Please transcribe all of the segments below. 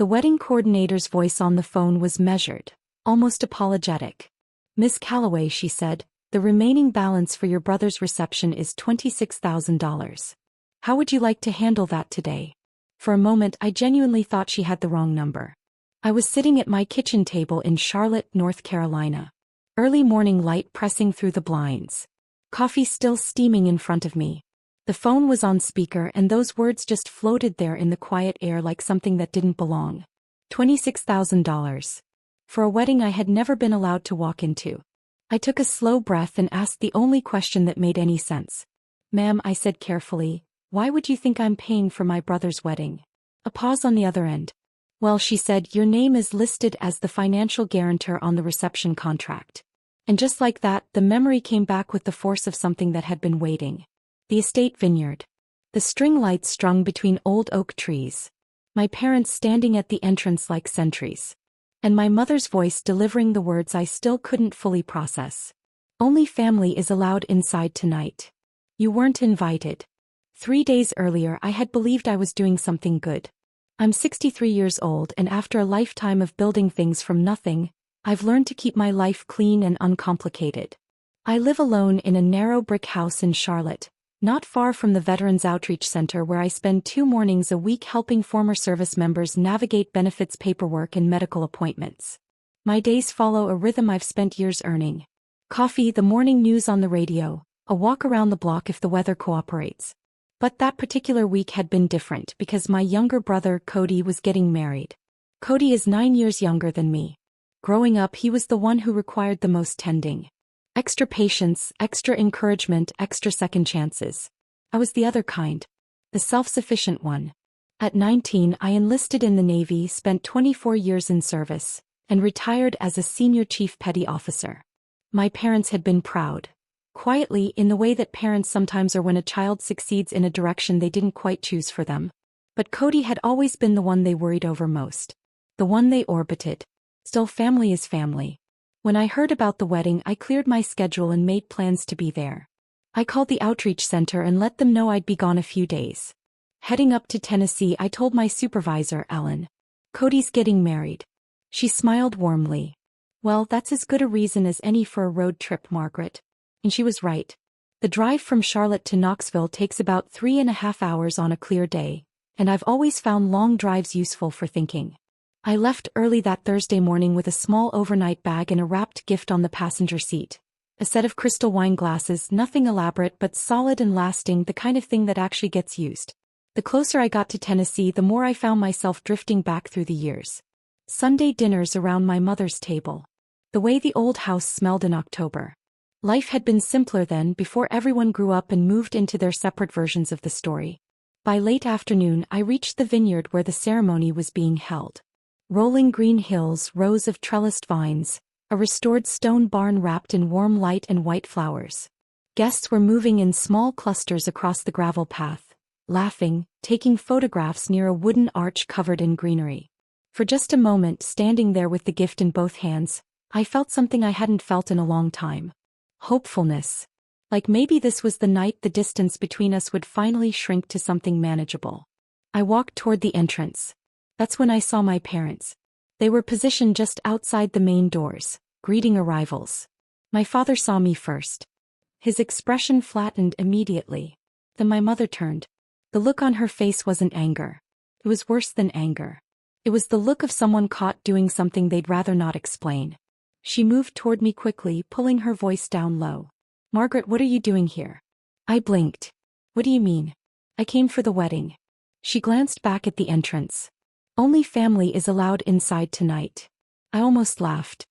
The wedding coordinator's voice on the phone was measured, almost apologetic. "Miss Calloway," she said, "the remaining balance for your brother's reception is $26,000. How would you like to handle that today?" For a moment I genuinely thought she had the wrong number. I was sitting at my kitchen table in Charlotte, North Carolina. Early morning light pressing through the blinds. Coffee still steaming in front of me. The phone was on speaker and those words just floated there in the quiet air like something that didn't belong. $26,000. For a wedding I had never been allowed to walk into. I took a slow breath and asked the only question that made any sense. "Ma'am," I said carefully, "why would you think I'm paying for my brother's wedding?" A pause on the other end. "Well," she said, "your name is listed as the financial guarantor on the reception contract." And just like that, the memory came back with the force of something that had been waiting. The estate vineyard. The string lights strung between old oak trees. My parents standing at the entrance like sentries. And my mother's voice delivering the words I still couldn't fully process. "Only family is allowed inside tonight. You weren't invited." 3 days earlier I had believed I was doing something good. I'm 63 years old and after a lifetime of building things from nothing, I've learned to keep my life clean and uncomplicated. I live alone in a narrow brick house in Charlotte, not far from the Veterans Outreach Center where I spend 2 mornings a week helping former service members navigate benefits paperwork and medical appointments. My days follow a rhythm I've spent years earning. Coffee, the morning news on the radio, a walk around the block if the weather cooperates. But that particular week had been different because my younger brother, Cody, was getting married. Cody is 9 years younger than me. Growing up, he was the one who required the most tending. Extra patience, extra encouragement, extra second chances. I was the other kind. The self-sufficient one. At 19, I enlisted in the Navy, spent 24 years in service, and retired as a senior chief petty officer. My parents had been proud. Quietly, in the way that parents sometimes are when a child succeeds in a direction they didn't quite choose for them. But Cody had always been the one they worried over most. The one they orbited. Still, family is family. When I heard about the wedding, I cleared my schedule and made plans to be there. I called the outreach center and let them know I'd be gone a few days. Heading up to Tennessee, I told my supervisor, Ellen, "Cody's getting married." She smiled warmly. "Well, that's as good a reason as any for a road trip, Margaret." And she was right. The drive from Charlotte to Knoxville takes about 3.5 hours on a clear day, and I've always found long drives useful for thinking. I left early that Thursday morning with a small overnight bag and a wrapped gift on the passenger seat. A set of crystal wine glasses, nothing elaborate but solid and lasting, the kind of thing that actually gets used. The closer I got to Tennessee, the more I found myself drifting back through the years. Sunday dinners around my mother's table. The way the old house smelled in October. Life had been simpler then, before everyone grew up and moved into their separate versions of the story. By late afternoon, I reached the vineyard where the ceremony was being held. Rolling green hills, rows of trellised vines, a restored stone barn wrapped in warm light and white flowers. Guests were moving in small clusters across the gravel path, laughing, taking photographs near a wooden arch covered in greenery. For just a moment, standing there with the gift in both hands, I felt something I hadn't felt in a long time. Hopefulness. Like maybe this was the night the distance between us would finally shrink to something manageable. I walked toward the entrance. That's when I saw my parents. They were positioned just outside the main doors, greeting arrivals. My father saw me first. His expression flattened immediately. Then my mother turned. The look on her face wasn't anger. It was worse than anger. It was the look of someone caught doing something they'd rather not explain. She moved toward me quickly, pulling her voice down low. "Margaret, what are you doing here?" I blinked. "What do you mean?" "I came for the wedding." She glanced back at the entrance. "Only family is allowed inside tonight." I almost laughed.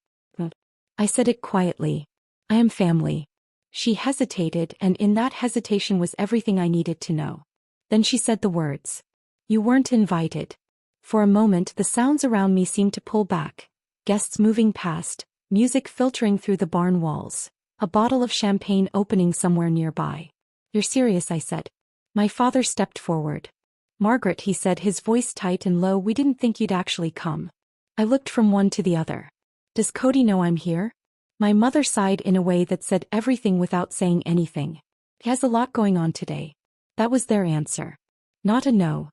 I said it quietly. "I am family." She hesitated, and in that hesitation was everything I needed to know. Then she said the words. "You weren't invited." For a moment the sounds around me seemed to pull back. Guests moving past, music filtering through the barn walls, a bottle of champagne opening somewhere nearby. "You're serious," I said. My father stepped forward. "Margaret," he said, his voice tight and low, "we didn't think you'd actually come." I looked from one to the other. "Does Cody know I'm here?" My mother sighed in a way that said everything without saying anything. "He has a lot going on today." That was their answer. Not a no.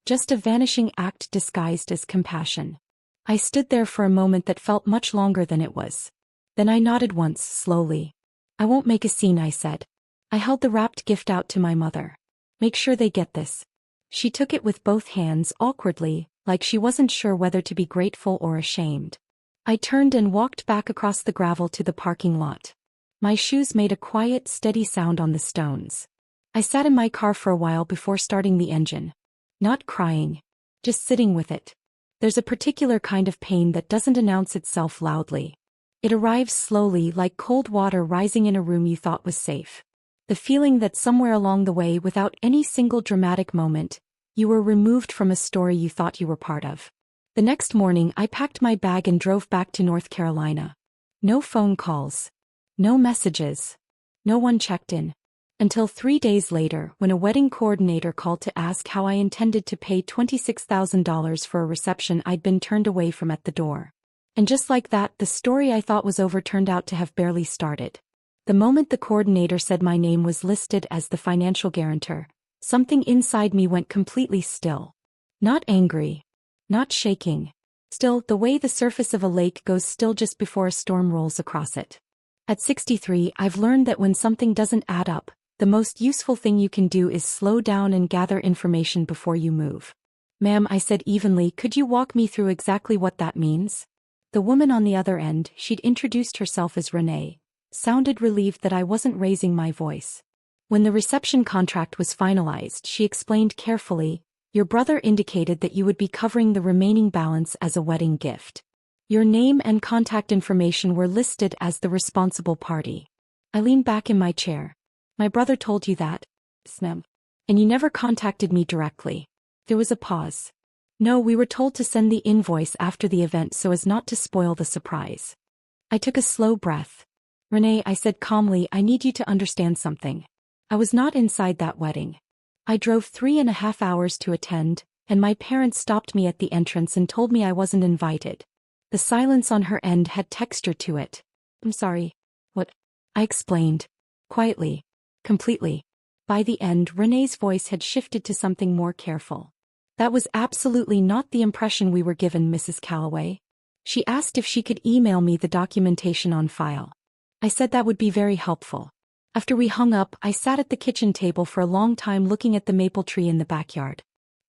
Just a vanishing act disguised as compassion. I stood there for a moment that felt much longer than it was. Then I nodded once, slowly. I won't make a scene, I said. I held the wrapped gift out to my mother. Make sure they get this. She took it with both hands awkwardly, like she wasn't sure whether to be grateful or ashamed. I turned and walked back across the gravel to the parking lot. My shoes made a quiet, steady sound on the stones. I sat in my car for a while before starting the engine. Not crying. Just sitting with it. There's a particular kind of pain that doesn't announce itself loudly. It arrives slowly, like cold water rising in a room you thought was safe. The feeling that somewhere along the way, without any single dramatic moment, you were removed from a story you thought you were part of. The next morning I packed my bag and drove back to North Carolina. No phone calls. No messages. No one checked in. Until 3 days later, when a wedding coordinator called to ask how I intended to pay $26,000 for a reception I'd been turned away from at the door. And just like that, the story I thought was over turned out to have barely started. The moment the coordinator said my name was listed as the financial guarantor, something inside me went completely still. Not angry. Not shaking. Still, the way the surface of a lake goes still just before a storm rolls across it. At 63, I've learned that when something doesn't add up, the most useful thing you can do is slow down and gather information before you move. Ma'am, I said evenly, could you walk me through exactly what that means? The woman on the other end, she'd introduced herself as Renee, sounded relieved that I wasn't raising my voice. When the reception contract was finalized, she explained carefully, your brother indicated that you would be covering the remaining balance as a wedding gift. Your name and contact information were listed as the responsible party. I leaned back in my chair. My brother told you that? Ma'am. And you never contacted me directly. There was a pause. No, we were told to send the invoice after the event so as not to spoil the surprise. I took a slow breath. Renee, I said calmly, I need you to understand something. I was not inside that wedding. I drove 3.5 hours to attend, and my parents stopped me at the entrance and told me I wasn't invited. The silence on her end had texture to it. I'm sorry. What? I explained. Quietly. Completely. By the end, Renee's voice had shifted to something more careful. That was absolutely not the impression we were given, Mrs. Calloway. She asked if she could email me the documentation on file. I said that would be very helpful. After we hung up, I sat at the kitchen table for a long time looking at the maple tree in the backyard.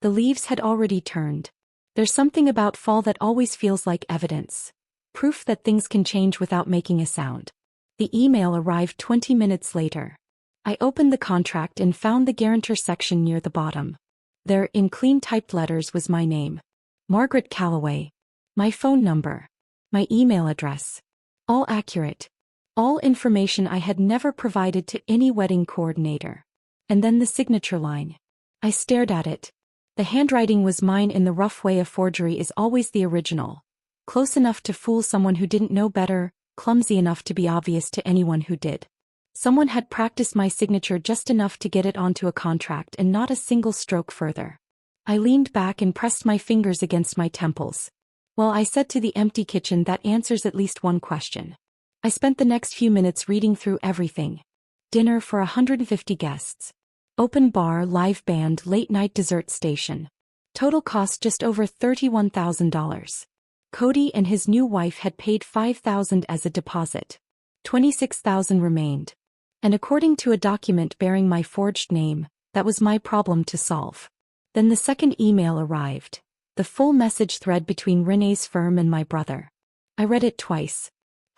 The leaves had already turned. There's something about fall that always feels like evidence. Proof that things can change without making a sound. The email arrived 20 minutes later. I opened the contract and found the guarantor section near the bottom. There, in clean typed letters, was my name. Margaret Calloway. My phone number. My email address. All accurate. All information I had never provided to any wedding coordinator. And then the signature line. I stared at it. The handwriting was mine in the rough way a forgery is always the original. Close enough to fool someone who didn't know better, clumsy enough to be obvious to anyone who did. Someone had practiced my signature just enough to get it onto a contract and not a single stroke further. I leaned back and pressed my fingers against my temples. Well, I said to the empty kitchen, that answers at least one question. I spent the next few minutes reading through everything. Dinner for 150 guests. Open bar, live band, late-night dessert station. Total cost just over $31,000. Cody and his new wife had paid $5,000 as a deposit. $26,000 remained. And according to a document bearing my forged name, that was my problem to solve. Then the second email arrived. The full message thread between Renee's firm and my brother. I read it twice.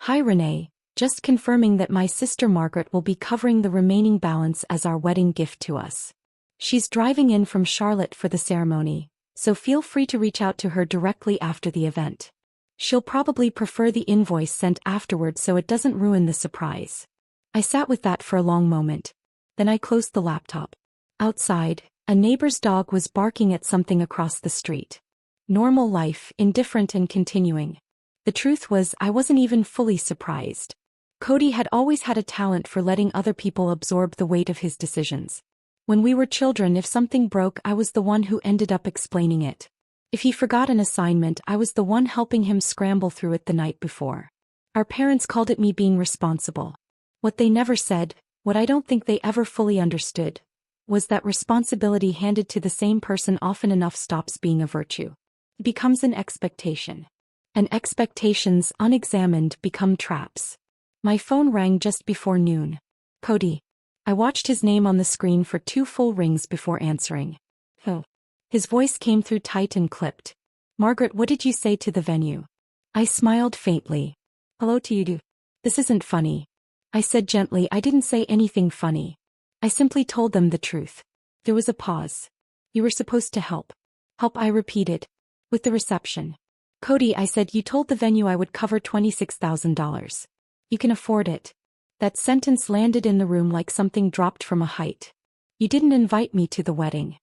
Hi Renee, just confirming that my sister Margaret will be covering the remaining balance as our wedding gift to us. She's driving in from Charlotte for the ceremony, so feel free to reach out to her directly after the event. She'll probably prefer the invoice sent afterward so it doesn't ruin the surprise. I sat with that for a long moment. Then I closed the laptop. Outside, a neighbor's dog was barking at something across the street. Normal life, indifferent and continuing. The truth was, I wasn't even fully surprised. Cody had always had a talent for letting other people absorb the weight of his decisions. When we were children, if something broke, I was the one who ended up explaining it. If he forgot an assignment, I was the one helping him scramble through it the night before. Our parents called it me being responsible. What they never said, what I don't think they ever fully understood, was that responsibility handed to the same person often enough stops being a virtue. It becomes an expectation. And expectations, unexamined, become traps. My phone rang just before noon. Cody. I watched his name on the screen for 2 full rings before answering. Oh. His voice came through tight and clipped. Margaret, what did you say to the venue? I smiled faintly. Hello to you. This isn't funny. I said gently. I didn't say anything funny. I simply told them the truth. There was a pause. You were supposed to help. Help, I repeated. With the reception. Cody, I said, you told the venue I would cover $26,000. You can afford it. That sentence landed in the room like something dropped from a height. You didn't invite me to the wedding.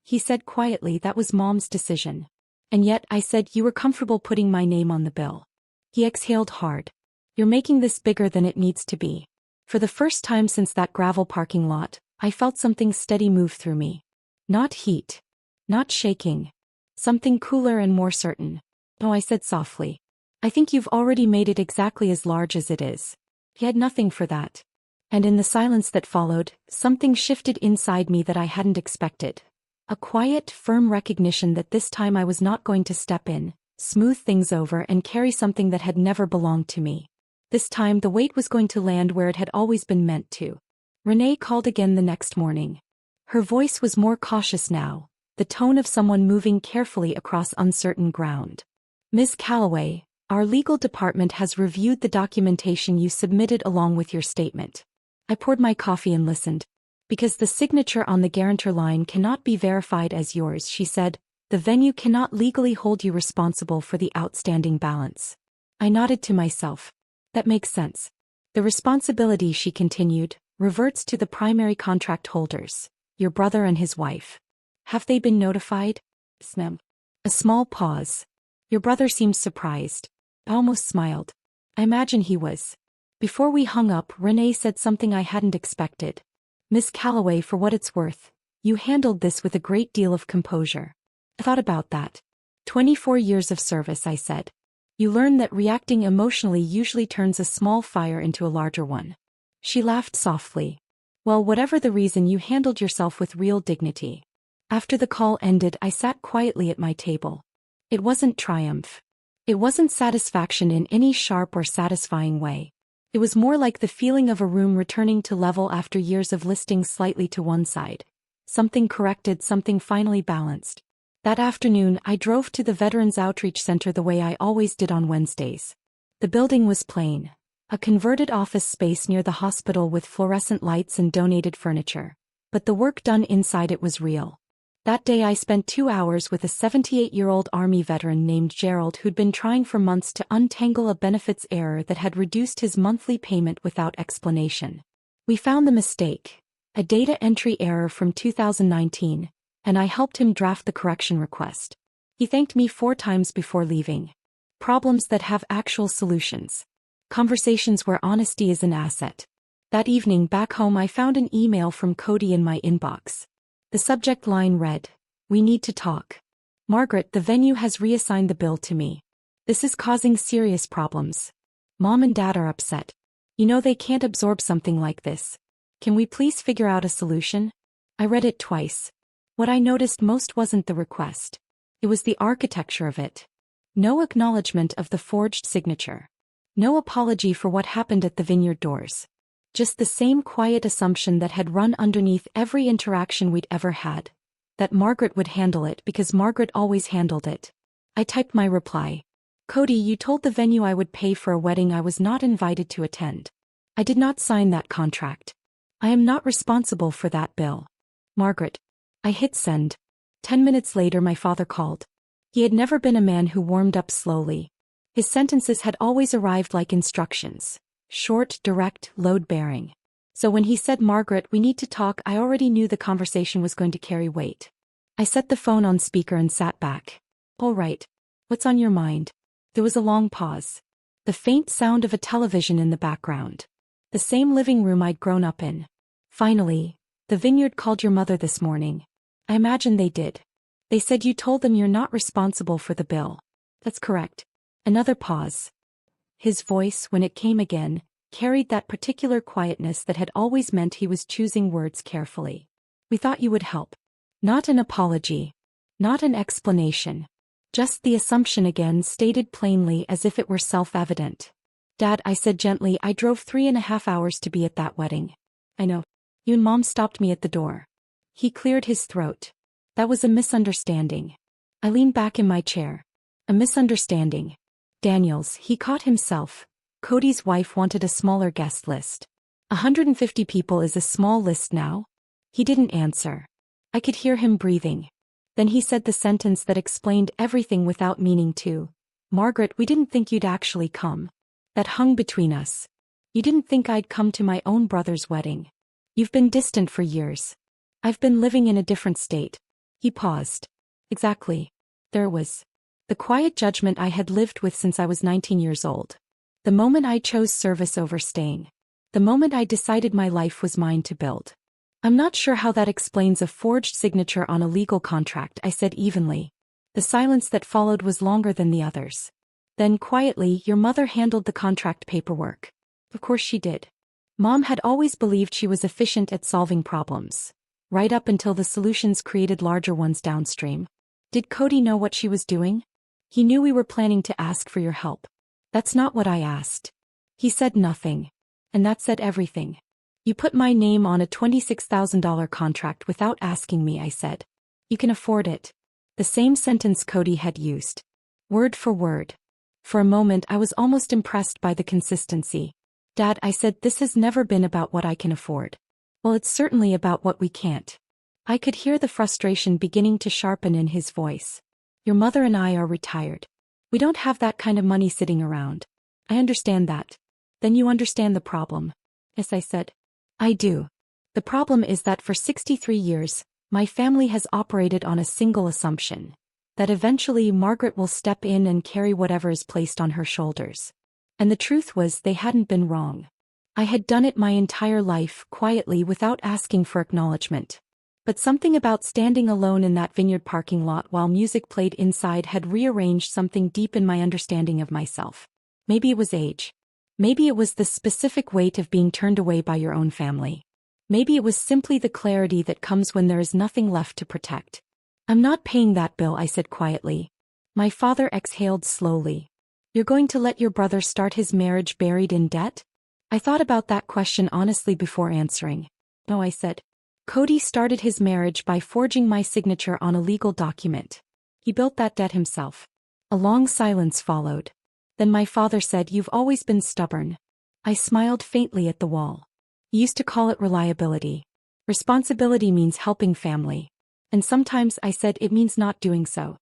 He said quietly, that was Mom's decision. And yet, I said, you were comfortable putting my name on the bill. He exhaled hard. You're making this bigger than it needs to be. For the first time since that gravel parking lot, I felt something steady move through me. Not heat. Not shaking. Something cooler and more certain. Oh, I said softly. I think you've already made it exactly as large as it is. He had nothing for that. And in the silence that followed, something shifted inside me that I hadn't expected. A quiet, firm recognition that this time I was not going to step in, smooth things over and carry something that had never belonged to me. This time the weight was going to land where it had always been meant to. Renee called again the next morning. Her voice was more cautious now, the tone of someone moving carefully across uncertain ground. Ms. Calloway, our legal department has reviewed the documentation you submitted along with your statement. I poured my coffee and listened. Because the signature on the guarantor line cannot be verified as yours, she said, the venue cannot legally hold you responsible for the outstanding balance. I nodded to myself. That makes sense. The responsibility, she continued, reverts to the primary contract holders, your brother and his wife. Have they been notified? Snem. A small pause. Your brother seems surprised. I almost smiled. I imagine he was. Before we hung up, Renee said something I hadn't expected. Miss Calloway, for what it's worth, you handled this with a great deal of composure. I thought about that. 24 years of service, I said. You learn that reacting emotionally usually turns a small fire into a larger one. She laughed softly. Well, whatever the reason, you handled yourself with real dignity. After the call ended, I sat quietly at my table. It wasn't triumph. It wasn't satisfaction in any sharp or satisfying way. It was more like the feeling of a room returning to level after years of listing slightly to one side. Something corrected, something finally balanced. That afternoon, I drove to the Veterans Outreach Center the way I always did on Wednesdays. The building was plain. A converted office space near the hospital with fluorescent lights and donated furniture. But the work done inside it was real. That day I spent 2 hours with a 78-year-old Army veteran named Gerald who'd been trying for months to untangle a benefits error that had reduced his monthly payment without explanation. We found the mistake, a data entry error from 2019, and I helped him draft the correction request. He thanked me 4 times before leaving. Problems that have actual solutions. Conversations where honesty is an asset. That evening back home I found an email from Cody in my inbox. The subject line read, "We need to talk. Margaret, the venue has reassigned the bill to me. This is causing serious problems. Mom and Dad are upset. You know they can't absorb something like this. Can we please figure out a solution?" I read it twice. What I noticed most wasn't the request. It was the architecture of it. No acknowledgement of the forged signature. No apology for what happened at the vineyard doors. Just the same quiet assumption that had run underneath every interaction we'd ever had. That Margaret would handle it because Margaret always handled it. I typed my reply. Cody, you told the venue I would pay for a wedding I was not invited to attend. I did not sign that contract. I am not responsible for that bill. Margaret. I hit send. 10 minutes later my father called. He had never been a man who warmed up slowly. His sentences had always arrived like instructions. Short, direct, load-bearing. So when he said, "Margaret, we need to talk," I already knew the conversation was going to carry weight. I set the phone on speaker and sat back. All right. What's on your mind? There was a long pause. The faint sound of a television in the background. The same living room I'd grown up in. Finally, the vineyard called your mother this morning. I imagine they did. They said you told them you're not responsible for the bill. That's correct. Another pause. His voice, when it came again, carried that particular quietness that had always meant he was choosing words carefully. We thought you would help. Not an apology. Not an explanation. Just the assumption again, stated plainly as if it were self-evident. Dad, I said gently, I drove 3.5 hours to be at that wedding. I know. You and Mom stopped me at the door. He cleared his throat. That was a misunderstanding. I leaned back in my chair. A misunderstanding. Daniels, he caught himself. Cody's wife wanted a smaller guest list. 150 people is a small list now? He didn't answer. I could hear him breathing. Then he said the sentence that explained everything without meaning to. Margaret, we didn't think you'd actually come. That hung between us. You didn't think I'd come to my own brother's wedding. You've been distant for years. I've been living in a different state. He paused. Exactly. There was the quiet judgment I had lived with since I was 19 years old. The moment I chose service over staying. The moment I decided my life was mine to build. I'm not sure how that explains a forged signature on a legal contract, I said evenly. The silence that followed was longer than the others. Then quietly, your mother handled the contract paperwork. Of course she did. Mom had always believed she was efficient at solving problems. Right up until the solutions created larger ones downstream. Did Cody know what she was doing? He knew we were planning to ask for your help. That's not what I asked. He said nothing. And that said everything. You put my name on a $26,000 contract without asking me, I said. You can afford it. The same sentence Cody had used. Word for word. For a moment I was almost impressed by the consistency. Dad, I said, this has never been about what I can afford. Well, it's certainly about what we can't. I could hear the frustration beginning to sharpen in his voice. Your mother and I are retired. We don't have that kind of money sitting around. I understand that. Then you understand the problem. Yes, I said. I do. The problem is that for 63 years, my family has operated on a single assumption. That eventually Margaret will step in and carry whatever is placed on her shoulders. And the truth was they hadn't been wrong. I had done it my entire life, quietly, without asking for acknowledgement. But something about standing alone in that vineyard parking lot while music played inside had rearranged something deep in my understanding of myself. Maybe it was age. Maybe it was the specific weight of being turned away by your own family. Maybe it was simply the clarity that comes when there is nothing left to protect. I'm not paying that bill, I said quietly. My father exhaled slowly. You're going to let your brother start his marriage buried in debt? I thought about that question honestly before answering. No, I said. Cody started his marriage by forging my signature on a legal document. He built that debt himself. A long silence followed. Then my father said, you've always been stubborn. I smiled faintly at the wall. He used to call it reliability. Responsibility means helping family. And sometimes, I said, it means not doing so.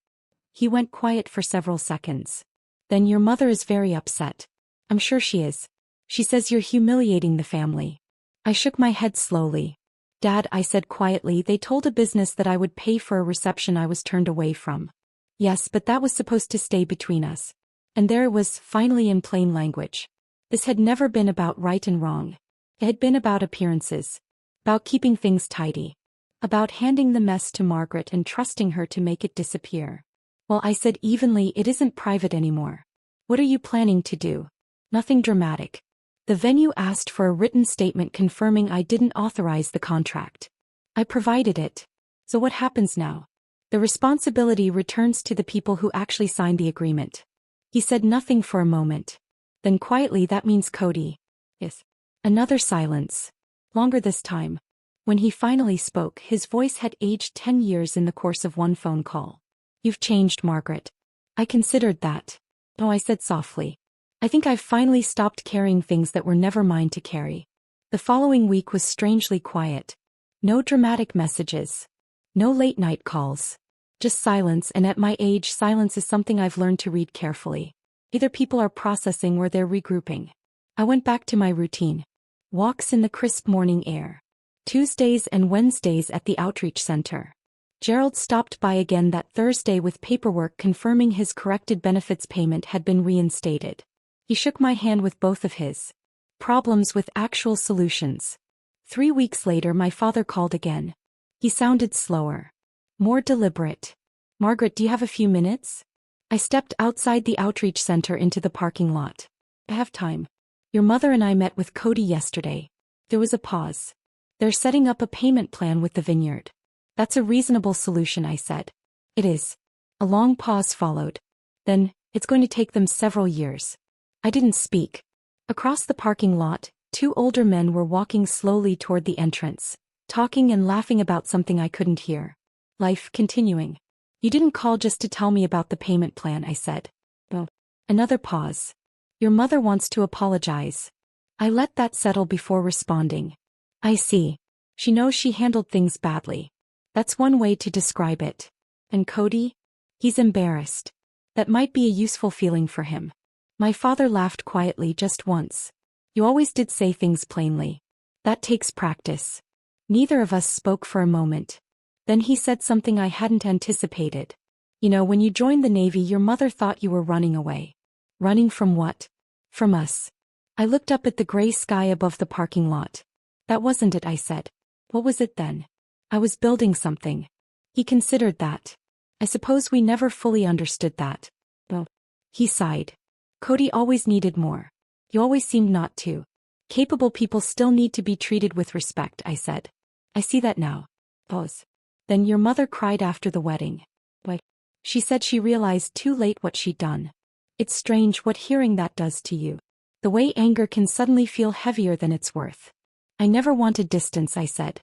He went quiet for several seconds. Then your mother is very upset. I'm sure she is. She says you're humiliating the family. I shook my head slowly. Dad, I said quietly, they told a business that I would pay for a reception I was turned away from. Yes, but that was supposed to stay between us. And there it was, finally in plain language. This had never been about right and wrong. It had been about appearances. About keeping things tidy. About handing the mess to Margaret and trusting her to make it disappear. Well, I said evenly, it isn't private anymore. What are you planning to do? Nothing dramatic. The venue asked for a written statement confirming I didn't authorize the contract. I provided it. So what happens now? The responsibility returns to the people who actually signed the agreement. He said nothing for a moment. Then quietly, that means Cody. Yes. Another silence. Longer this time. When he finally spoke, his voice had aged 10 years in the course of one phone call. You've changed, Margaret. I considered that. Oh, I said softly. I think I've finally stopped carrying things that were never mine to carry. The following week was strangely quiet. No dramatic messages. No late-night calls. Just silence, and at my age, silence is something I've learned to read carefully. Either people are processing or they're regrouping. I went back to my routine. Walks in the crisp morning air. Tuesdays and Wednesdays at the outreach center. Gerald stopped by again that Thursday with paperwork confirming his corrected benefits payment had been reinstated. He shook my hand with both of his. Problems with actual solutions. 3 weeks later, my father called again. He sounded slower. More deliberate. Margaret, do you have a few minutes? I stepped outside the outreach center into the parking lot. I have time. Your mother and I met with Cody yesterday. There was a pause. They're setting up a payment plan with the vineyard. That's a reasonable solution, I said. It is. A long pause followed. Then, it's going to take them several years. I didn't speak. Across the parking lot, two older men were walking slowly toward the entrance, talking and laughing about something I couldn't hear. Life continuing. You didn't call just to tell me about the payment plan, I said. Oh. Another pause. Your mother wants to apologize. I let that settle before responding. I see. She knows she handled things badly. That's one way to describe it. And Cody? He's embarrassed. That might be a useful feeling for him. My father laughed quietly just once. You always did say things plainly. That takes practice. Neither of us spoke for a moment. Then he said something I hadn't anticipated. You know, when you joined the Navy, your mother thought you were running away. Running from what? From us. I looked up at the gray sky above the parking lot. That wasn't it, I said. What was it then? I was building something. He considered that. I suppose we never fully understood that. Well, he sighed. Cody always needed more. You always seemed not to. Capable people still need to be treated with respect, I said. I see that now. Pause. Then your mother cried after the wedding. Why? She said she realized too late what she'd done. It's strange what hearing that does to you. The way anger can suddenly feel heavier than it's worth. I never wanted distance, I said.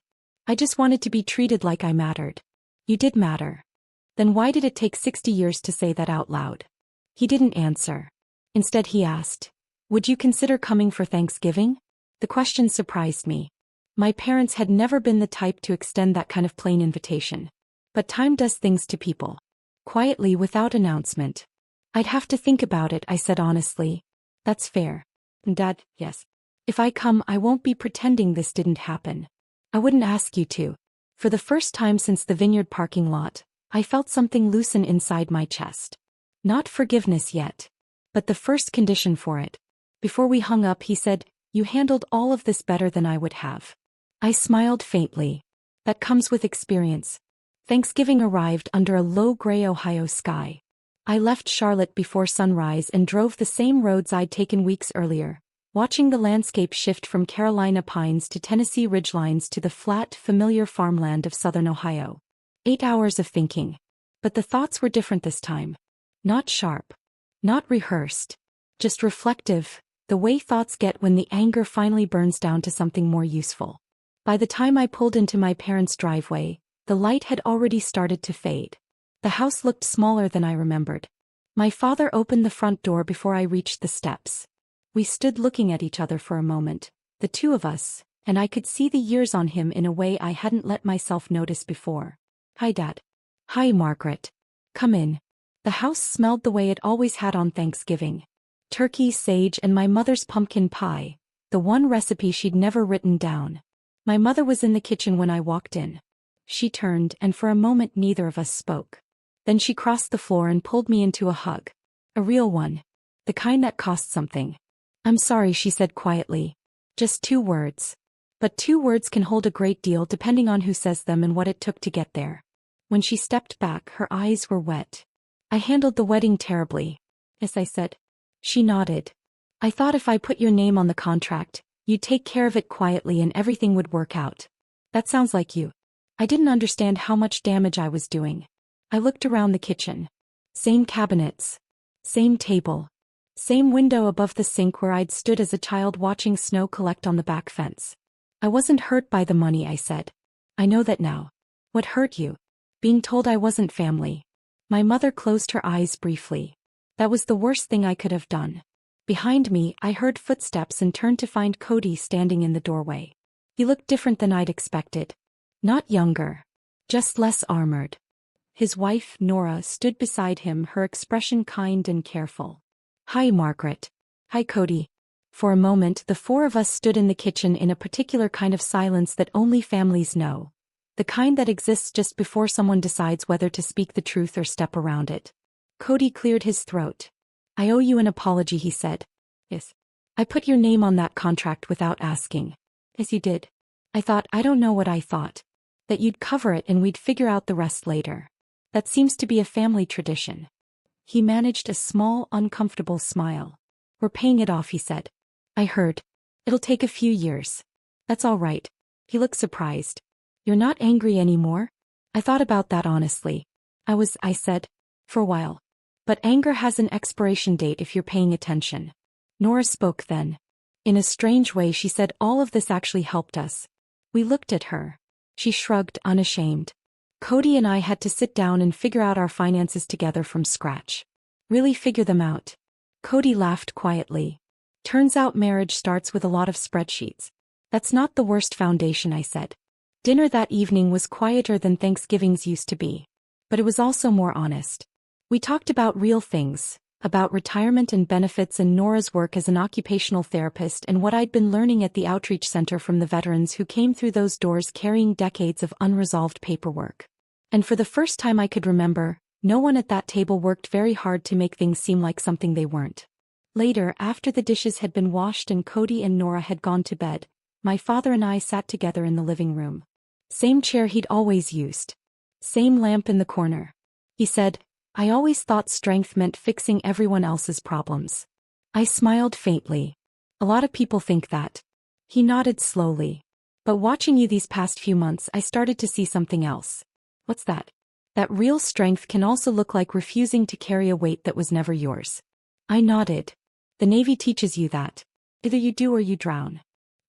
I just wanted to be treated like I mattered. You did matter. Then why did it take 60 years to say that out loud? He didn't answer. Instead he asked, would you consider coming for Thanksgiving? The question surprised me. My parents had never been the type to extend that kind of plain invitation. But time does things to people. Quietly, without announcement. I'd have to think about it, I said honestly. That's fair. Dad, yes. If I come, I won't be pretending this didn't happen. I wouldn't ask you to. For the first time since the vineyard parking lot, I felt something loosen inside my chest. Not forgiveness yet. But the first condition for it. Before we hung up, he said, you handled all of this better than I would have. I smiled faintly. That comes with experience. Thanksgiving arrived under a low gray Ohio sky. I left Charlotte before sunrise and drove the same roads I'd taken weeks earlier, watching the landscape shift from Carolina pines to Tennessee ridgelines to the flat, familiar farmland of southern Ohio. 8 hours of thinking. But the thoughts were different this time. Not sharp. Not rehearsed. Just reflective, the way thoughts get when the anger finally burns down to something more useful. By the time I pulled into my parents' driveway, the light had already started to fade. The house looked smaller than I remembered. My father opened the front door before I reached the steps. We stood looking at each other for a moment, the two of us, and I could see the years on him in a way I hadn't let myself notice before. Hi, Dad. Hi, Margaret. Come in. The house smelled the way it always had on Thanksgiving. Turkey, sage, and my mother's pumpkin pie, the one recipe she'd never written down. My mother was in the kitchen when I walked in. She turned, and for a moment neither of us spoke. Then she crossed the floor and pulled me into a hug. A real one. The kind that cost something. I'm sorry, she said quietly. Just 2 words. But 2 words can hold a great deal depending on who says them and what it took to get there. When she stepped back, her eyes were wet. I handled the wedding terribly. Yes, I said. She nodded. I thought if I put your name on the contract, you'd take care of it quietly and everything would work out. That sounds like you. I didn't understand how much damage I was doing. I looked around the kitchen. Same cabinets. Same table. Same window above the sink where I'd stood as a child watching snow collect on the back fence. I wasn't hurt by the money, I said. I know that now. What hurt you? Being told I wasn't family. My mother closed her eyes briefly. That was the worst thing I could have done. Behind me, I heard footsteps and turned to find Cody standing in the doorway. He looked different than I'd expected. Not younger. Just less armored. His wife, Nora, stood beside him, her expression kind and careful. Hi, Margaret. Hi, Cody. For a moment, the 4 of us stood in the kitchen in a particular kind of silence that only families know. The kind that exists just before someone decides whether to speak the truth or step around it. Cody cleared his throat. I owe you an apology, he said. Yes. I put your name on that contract without asking. Yes, you did. I don't know what I thought. That you'd cover it and we'd figure out the rest later. That seems to be a family tradition. He managed a small, uncomfortable smile. We're paying it off, he said. I heard. It'll take a few years. That's all right. He looked surprised. You're not angry anymore? I thought about that honestly. I said. For a while. But anger has an expiration date if you're paying attention. Nora spoke then. In a strange way she said all of this actually helped us. We looked at her. She shrugged, unashamed. Cody and I had to sit down and figure out our finances together from scratch. Really figure them out. Cody laughed quietly. Turns out marriage starts with a lot of spreadsheets. That's not the worst foundation, I said. Dinner that evening was quieter than Thanksgivings used to be. But it was also more honest. We talked about real things, about retirement and benefits and Nora's work as an occupational therapist and what I'd been learning at the outreach center from the veterans who came through those doors carrying decades of unresolved paperwork. And for the first time I could remember, no one at that table worked very hard to make things seem like something they weren't. Later, after the dishes had been washed and Cody and Nora had gone to bed, my father and I sat together in the living room. Same chair he'd always used. Same lamp in the corner. He said, I always thought strength meant fixing everyone else's problems. I smiled faintly. A lot of people think that. He nodded slowly. But watching you these past few months I started to see something else. What's that? That real strength can also look like refusing to carry a weight that was never yours. I nodded. The Navy teaches you that. Either you do or you drown.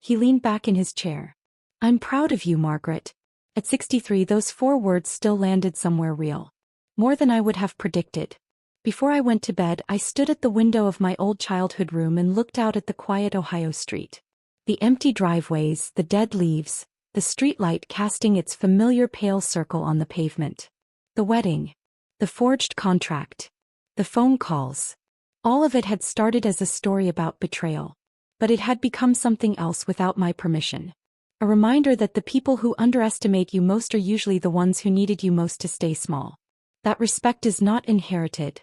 He leaned back in his chair. I'm proud of you, Margaret. At 63, those 4 words still landed somewhere real. More than I would have predicted. Before I went to bed, I stood at the window of my old childhood room and looked out at the quiet Ohio street. The empty driveways, the dead leaves, the streetlight casting its familiar pale circle on the pavement. The wedding. The forged contract. The phone calls. All of it had started as a story about betrayal. But it had become something else without my permission. A reminder that the people who underestimate you most are usually the ones who needed you most to stay small. That respect is not inherited.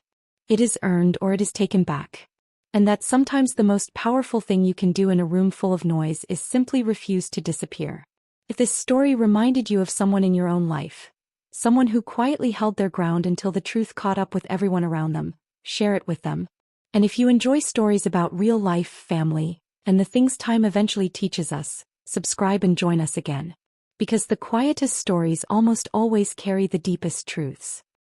It is earned or it is taken back. And that sometimes the most powerful thing you can do in a room full of noise is simply refuse to disappear. If this story reminded you of someone in your own life, someone who quietly held their ground until the truth caught up with everyone around them, share it with them. And if you enjoy stories about real life, family, and the things time eventually teaches us, subscribe and join us again. Because the quietest stories almost always carry the deepest truths.